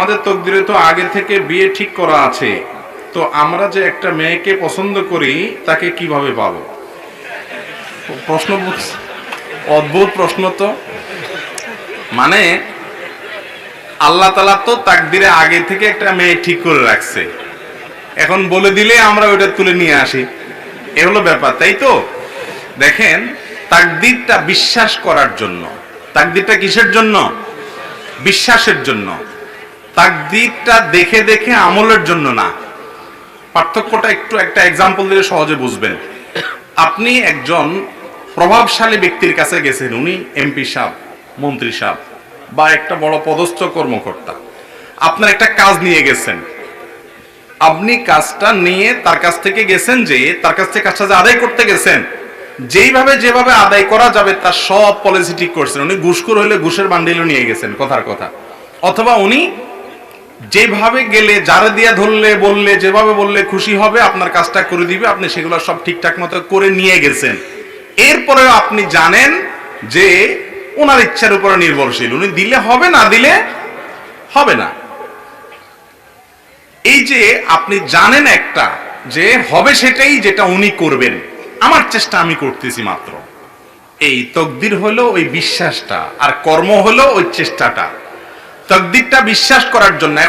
আমাদের তকদিরে তো আগে থেকে বিয়ে ঠিক করা আছে, তো আমরা যে একটা মেয়েকে পছন্দ করি তাকে কিভাবে পাবো? প্রশ্ন অদ্ভুত প্রশ্ন তো। মানে আল্লাহ তাআলা তো তাকদিরে আগে থেকে একটা মেয়ে ঠিক করে রাখছে, এখন বলে দিলে আমরা ওইটা তুলে নিয়ে আসি, এ হলো ব্যাপার, তাই তো? দেখেন, তাকদিরটা বিশ্বাস করার জন্য। তাকদিরটা কিসের জন্য? বিশ্বাসের জন্য। তাকদিরটা দেখে দেখে আমলের জন্য না। পার্থক্যটা একটু একটা এক্সাম্পল দিলে সহজে বুঝবেন। আপনি একজন প্রভাবশালী ব্যক্তির কাছে গেছেন, উনি এমপি সাহেব, মন্ত্রী সাহেব বা একটা বড় পদস্থ কর্মকর্তা। আপনার একটা কাজ নিয়ে গেছেন, আপনি কাজটা নিয়ে তার কাছ থেকে গেছেন, যে তার কাছ থেকে কাজটা আদায় করতে গেছেন, যেভাবে আদায় করা যাবে তার সব পলিসি ঠিক করছেন। উনি ঘুষখোর হইলে ঘুষের বান্ডিলও নিয়ে গেছেন, কথার কথা। অথবা উনি যেভাবে গেলে, যারা দিয়া ধরলে বললে, যেভাবে বললে খুশি হবে আপনার কাজটা করে দিবে, আপনি সেগুলো সব ঠিকঠাক মতো করে নিয়ে গেছেন। এরপরেও আপনি জানেন যে ওনার ইচ্ছার উপরে নির্ভরশীল, উনি দিলে হবে, না দিলে হবে না। এই যে আপনি জানেন একটা যে হবে সেটাই, যেটা উনি করবেন, আমার চেষ্টা আমি করতেছি মাত্র, এই তকদির হলো ওই বিশ্বাসটা, আর কর্ম হলো ওই চেষ্টাটা। তকদিরটা বিশ্বাস করার জন্য